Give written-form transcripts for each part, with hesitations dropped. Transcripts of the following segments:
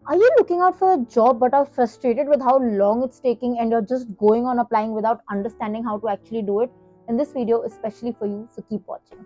Are you looking out for a job but are frustrated with how long it's taking and you're just going on applying without understanding how to actually do it? In this video, especially for you, so keep watching.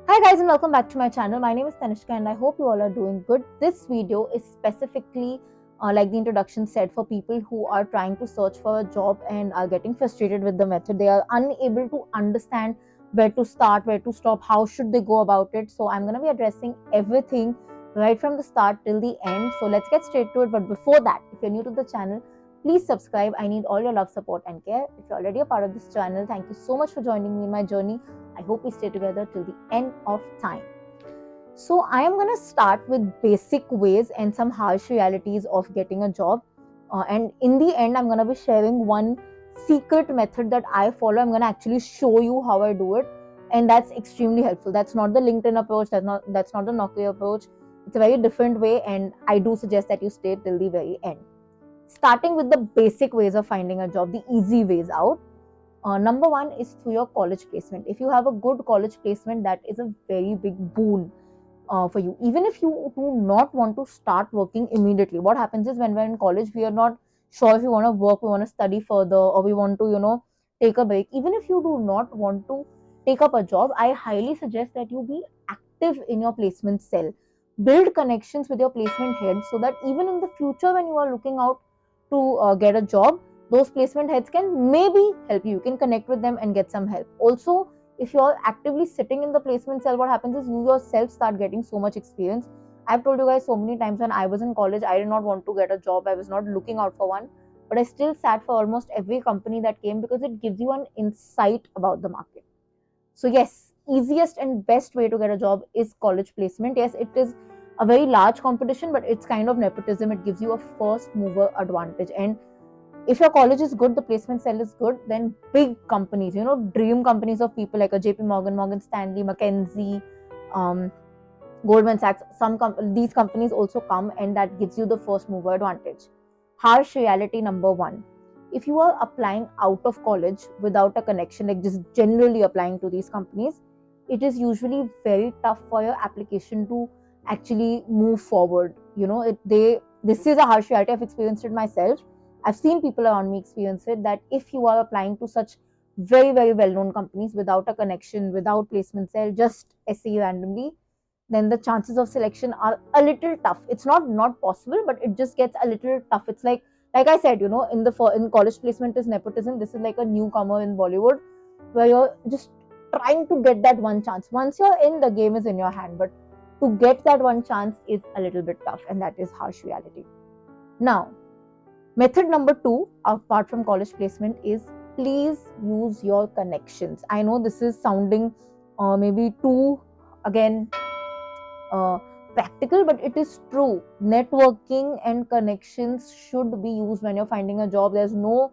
Hi guys and welcome back to my channel. My name is Tanishka and I hope you all are doing good. This video is specifically like the introduction said, for people who are trying to search for a job and are getting frustrated with the method. They are unable to understand where to start, where to stop, how should they go about it. So I'm going to be addressing everything right from the start till the end. So let's get straight to it. But before that, if you're new to the channel, please subscribe. I need all your love, support and care. If you're already a part of this channel, thank you so much for joining me in my journey. I hope we stay together till the end of time. So I am going to start with basic ways and some harsh realities of getting a job. And in the end, I'm going to be sharing one secret method that I follow. I'm going to actually show you how I do it. And that's extremely helpful. That's not the LinkedIn approach. That's not the Naukri approach. It's a very different way. And I do suggest that you stay till the very end. Starting with the basic ways of finding a job, the easy ways out. Number one is through your college placement. If you have a good college placement, that is a very big boon for you. Even if you do not want to start working immediately, what happens is when we're in college, we are not sure if we want to work, we want to study further, or we want to, take a break. Even if you do not want to take up a job, I highly suggest that you be active in your placement cell. Build connections with your placement head so that even in the future, when you are looking out to get a job, those placement heads can maybe help you. You can connect with them and get some help. Also, if you're actively sitting in the placement cell, what happens is you yourself start getting so much experience. I've told you guys so many times, when I was in college, I did not want to get a job. I was not looking out for one, but I still sat for almost every company that came because it gives you an insight about the market. So yes, easiest and best way to get a job is college placement. Yes, it is a very large competition, but it's kind of nepotism. It gives you a first mover advantage. And if your college is good, the placement cell is good, then big companies, dream companies of people like a JP Morgan, Morgan Stanley, McKinsey, um, Goldman Sachs, these companies also come, and that gives you the first mover advantage. Harsh reality number one. If you are applying out of college without a connection, like just generally applying to these companies, it is usually very tough for your application to actually move forward. This is a harsh reality. I've experienced it myself. I've seen people around me experience it, that if you are applying to such very, very well known companies without a connection, without placement cell, just SE randomly, then the chances of selection are a little tough. It's not possible, but it just gets a little tough. It's like I said, in college placement is nepotism. This is like a newcomer in Bollywood, where you're just trying to get that one chance. Once you're in, the game is in your hand, but to get that one chance is a little bit tough, and that is harsh reality. Now, method number two, apart from college placement, is please use your connections. I know this is sounding maybe too, again, uh, practical, but it is true. Networking and connections should be used when you're finding a job. There's no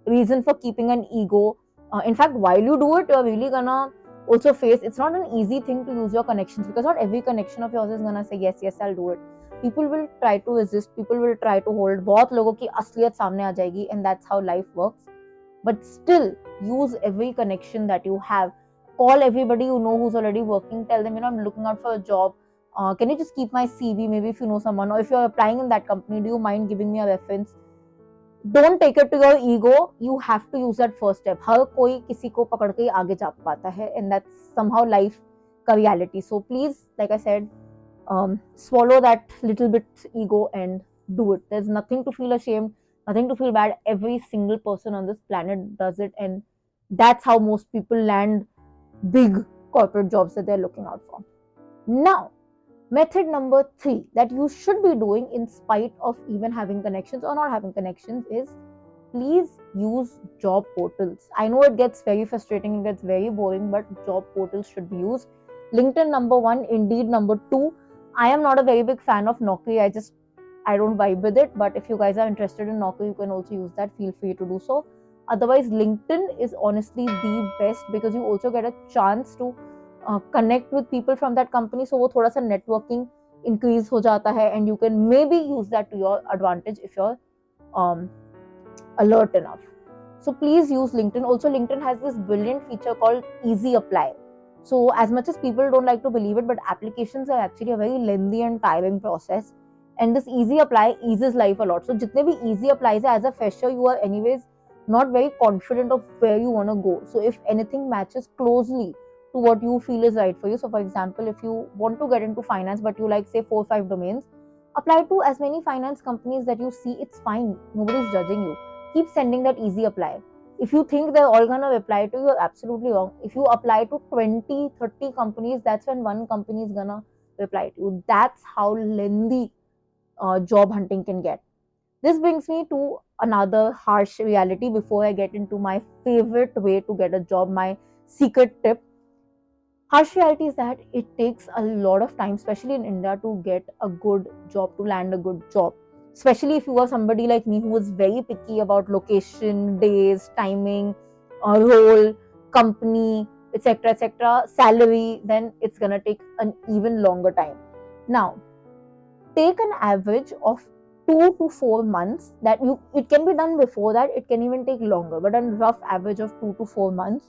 reason for keeping an ego. In fact, while you do it, you're really gonna also face, it's not an easy thing to use your connections, because not every connection of yours is gonna say yes, yes, I'll do it. People will try to resist, people will try to hold. बहुत लोगों की असलियत सामने आ जाएगी, and that's how life works. But still, use every connection that you have. Call everybody you know who's already working. Tell them, I'm looking out for a job. Can you just keep my CV? Maybe if you know someone, or if you're applying in that company, do you mind giving me a reference? Don't take it to your ego. You have to use that first step. हर कोई किसी को पकड़ के आगे जा पाता है, and that's somehow life का reality. So please, like I said, swallow that little bit ego and do it. There's nothing to feel ashamed, nothing to feel bad. Every single person on this planet does it, and that's how most people land big corporate jobs that they're looking out for. Now, method number three that you should be doing in spite of even having connections or not having connections is, please use job portals. I know it gets very frustrating, it gets very boring, but job portals should be used. LinkedIn number one, Indeed number two. I am not a very big fan of Naukri. I don't vibe with it, but if you guys are interested in Naukri, you can also use that. Feel free to do so. Otherwise, LinkedIn is honestly the best, because you also get a chance to connect with people from that company. So वो थोड़ा सा networking increase हो जाता है, and you can maybe use that to your advantage if you're alert enough. So please use LinkedIn. Also, LinkedIn has this brilliant feature called Easy Apply. So as much as people don't like to believe it, but applications are actually a very lengthy and tiring process. And this easy apply eases life a lot. So jitne bhi easy applies hai, as a fresher, you are anyways not very confident of where you want to go. So if anything matches closely to what you feel is right for you. So for example, if you want to get into finance, but you like say 4 or 5 domains, apply to as many finance companies that you see. It's fine. Nobody's judging you. Keep sending that easy apply. If you think they're all going to reply to you, you're absolutely wrong. If you apply to 20, 30 companies, that's when one company is going to reply to you. That's how lengthy job hunting can get. This brings me to another harsh reality before I get into my favorite way to get a job, my secret tip. Harsh reality is that it takes a lot of time, especially in India, to get a good job, to land a good job. Especially if you are somebody like me who is very picky about location, days, timing, role, company, etc., salary, then it's gonna take an even longer time. Now, take an average of 2 to 4 months. That you, it can be done before that, it can even take longer, but a rough average of 2 to 4 months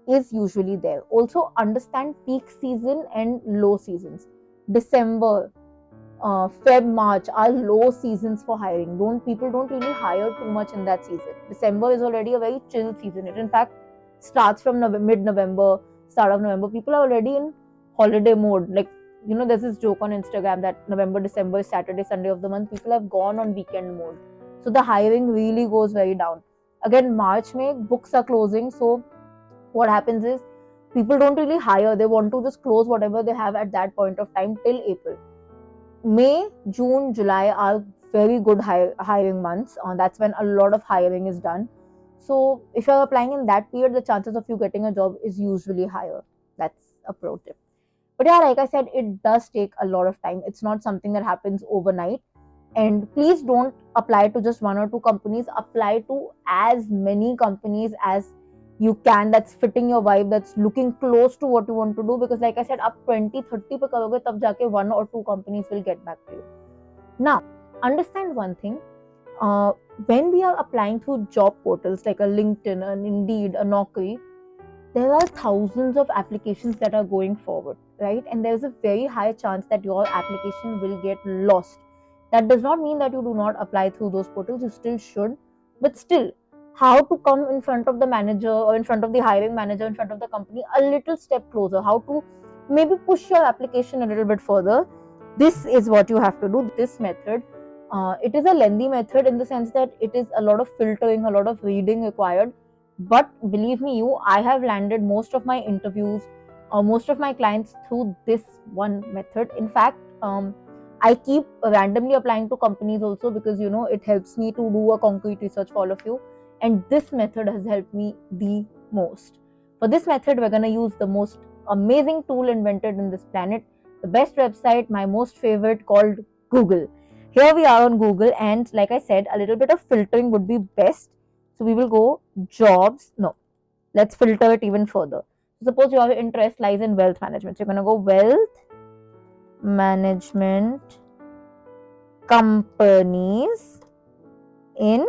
is usually there. Also, understand peak season and low seasons. December, Feb, March are low seasons for hiring. People don't really hire too much in that season. December is already a very chill season. It in fact starts from mid-November, start of November. People are already in holiday mode. Like, there's this joke on Instagram that November, December is Saturday, Sunday of the month. People have gone on weekend mode. So the hiring really goes very down. Again, March, May, books are closing. So what happens is people don't really hire. They want to just close whatever they have at that point of time till April. May, June, July are very good hiring months. That's when a lot of hiring is done. So if you're applying in that period, the chances of you getting a job is usually higher. That's a pro tip. But yeah, like I said, it does take a lot of time. It's not something that happens overnight. And please don't apply to just 1 or 2 companies. Apply to as many companies as you can, that's fitting your vibe, that's looking close to what you want to do. Because like I said, up 20, 30 pe karoge, tab jaake 1 or 2 companies will get back to you. Now, understand one thing. Uh, when we are applying through job portals like a LinkedIn, an Indeed, a Naukri, there are thousands of applications that are going forward, right? And there's a very high chance that your application will get lost. That does not mean that you do not apply through those portals, you still should. But still, how to come in front of the manager or in front of the hiring manager, in front of the company, a little step closer, how to maybe push your application a little bit further. This is what you have to do. This method, it is a lengthy method in the sense that it is a lot of filtering, a lot of reading required. But believe me, I have landed most of my interviews or most of my clients through this one method. In fact, I keep randomly applying to companies also, because it helps me to do a concrete research for all of you. And this method has helped me the most. For this method, we're going to use the most amazing tool invented in this planet, the best website, my most favorite, called Google. Here we are on Google, and like I said, a little bit of filtering would be best. So we will go jobs. No, let's filter it even further. Suppose your interest lies in wealth management. So you're going to go wealth management companies in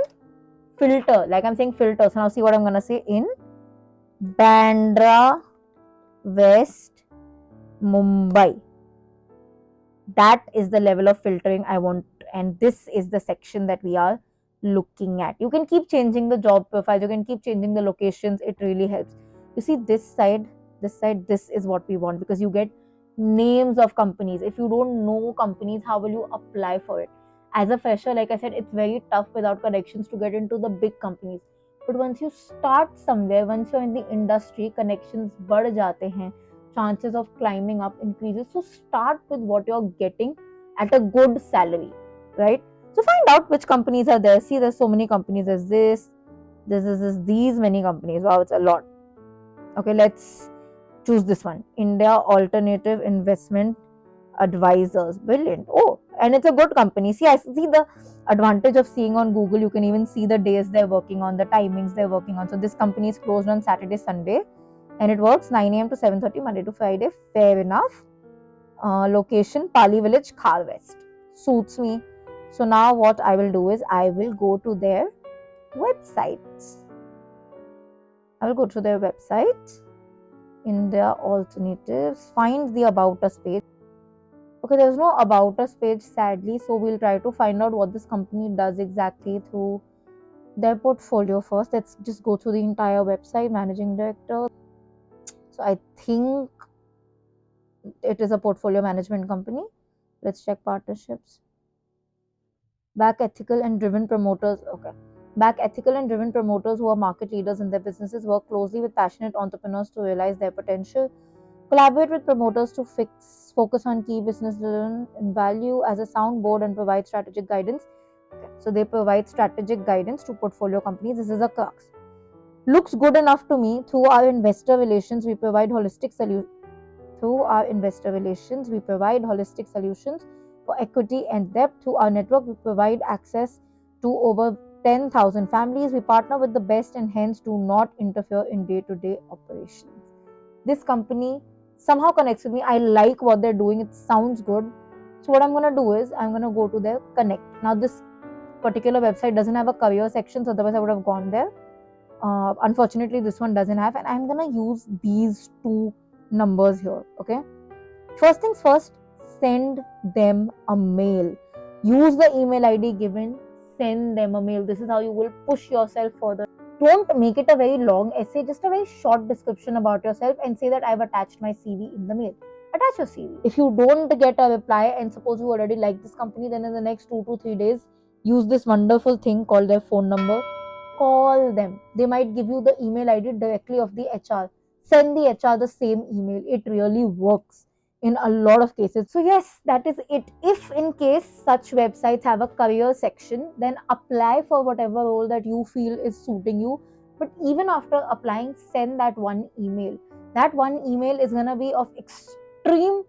filter. Like I'm saying filter. So now see what I'm going to say: in Bandra West, Mumbai. That is the level of filtering I want, and this is the section that we are looking at. You can keep changing the job profiles, you can keep changing the locations. It really helps. You see this side, this is what we want, because you get names of companies. If you don't know companies, how will you apply for it? As a fresher, like I said, it's very tough without connections to get into the big companies. But once you start somewhere, once you're in the industry, connections बढ़ जाते हैं, chances of climbing up increases. So start with what you're getting at a good salary, right? So find out which companies are there. See, there's so many companies. There's these many companies. Wow, it's a lot. Okay, let's choose this one. India Alternative Investment Advisors. Brilliant. Oh, and it's a good company. See, I see the advantage of seeing on Google. You can even see the days they're working on, the timings they're working on. So this company is closed on Saturday, Sunday, and it works 9 a.m. to 7:30 Monday to Friday. Fair enough. Location Pali Village, Khar West. Suits me. So now what I will do is I will go to their website. I will go to their website. India alternatives. Find the About Us page. Okay, there's no About Us page sadly, so we'll try to find out what this company does exactly through their portfolio first. Let's just go through the entire website. Managing director. So I think it is a portfolio management company. Let's check partnerships. Back ethical and driven promoters. Okay. Back ethical and driven promoters who are market leaders in their businesses, work closely with passionate entrepreneurs to realize their potential, collaborate with promoters to focus on key business vision and value as a sound board, and provide strategic guidance. Okay. So they provide strategic guidance to portfolio companies. This is a crux. Looks good enough to me. Through our investor relations, we provide holistic solutions. Through our investor relations, we provide holistic solutions for equity and debt. Through our network, we provide access to over 10,000 families. We partner with the best and hence do not interfere in day-to-day operations. This company somehow connects with me. I like what they're doing. It sounds good. So what I'm going to do is I'm going to go to their connect. Now this particular website doesn't have a career section, so otherwise I would have gone there. Unfortunately, this one doesn't have, and I'm going to use these two numbers here. Okay, first things first, send them a mail. Use the email ID given, send them a mail. This is how you will push yourself further. Don't make it a very long essay, just a very short description about yourself and say that I've attached my CV in the mail. Attach your CV. If you don't get a reply and suppose you already like this company, then in the next 2 to 3 days, use this wonderful thing called their phone number. Call them. They might give you the email ID directly of the HR. Send the HR the same email. It really works in a lot of cases. So yes, that is it. If in case such websites have a career section, then apply for whatever role that you feel is suiting you. But even after applying, send that one email. That one email is going to be of extreme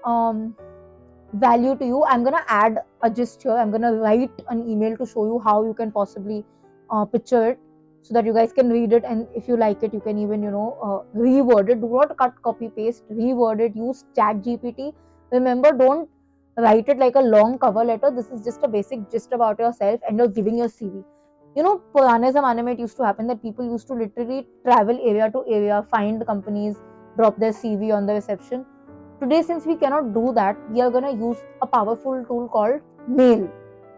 value to you. I'm going to add a gist here. I'm going to write an email to show you how you can possibly picture it, so that you guys can read it, and if you like it, you can even reword it. Do not cut, copy, paste, reword it. Use chat gpt. Remember, don't write it like a long cover letter. This is just a basic gist about yourself, and you're giving your CV. Purane zamane mein it used to happen that people used to literally travel area to area, find companies, drop their CV on the reception. Today, since we cannot do that, we are going to use a powerful tool called mail,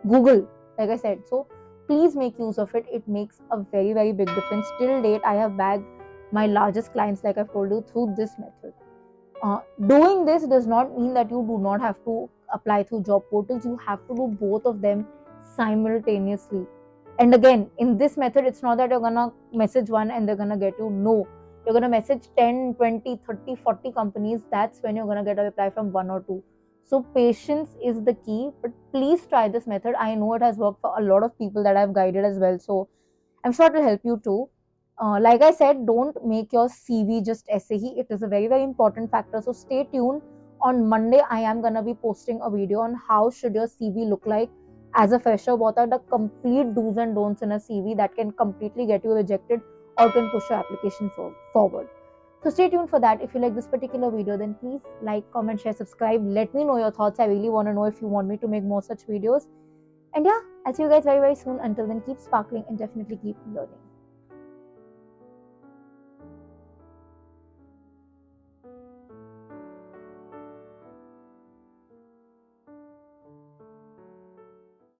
Google, like I said. So please make use of it. It makes a very, very big difference. Till date, I have bagged my largest clients, like I've told you, through this method. Doing this does not mean that you do not have to apply through job portals. You have to do both of them simultaneously. And again, in this method, it's not that you're going to message one and they're going to get you. No, you're going to message 10, 20, 30, 40 companies. That's when you're going to get a reply from one or two. So patience is the key, but please try this method. I know it has worked for a lot of people that I've guided as well. So I'm sure it will help you too. Like I said, don't make your CV just SAE. It is a very, very important factor. So stay tuned. On Monday, I am going to be posting a video on how should your CV look like as a fresher. What are the complete do's and don'ts in a CV that can completely get you rejected or can push your application forward. So stay tuned for that. If you like this particular video, then please like, comment, share, subscribe. Let me know your thoughts. I really want to know if you want me to make more such videos. And yeah, I'll see you guys very, very soon. Until then, keep sparkling and definitely keep learning.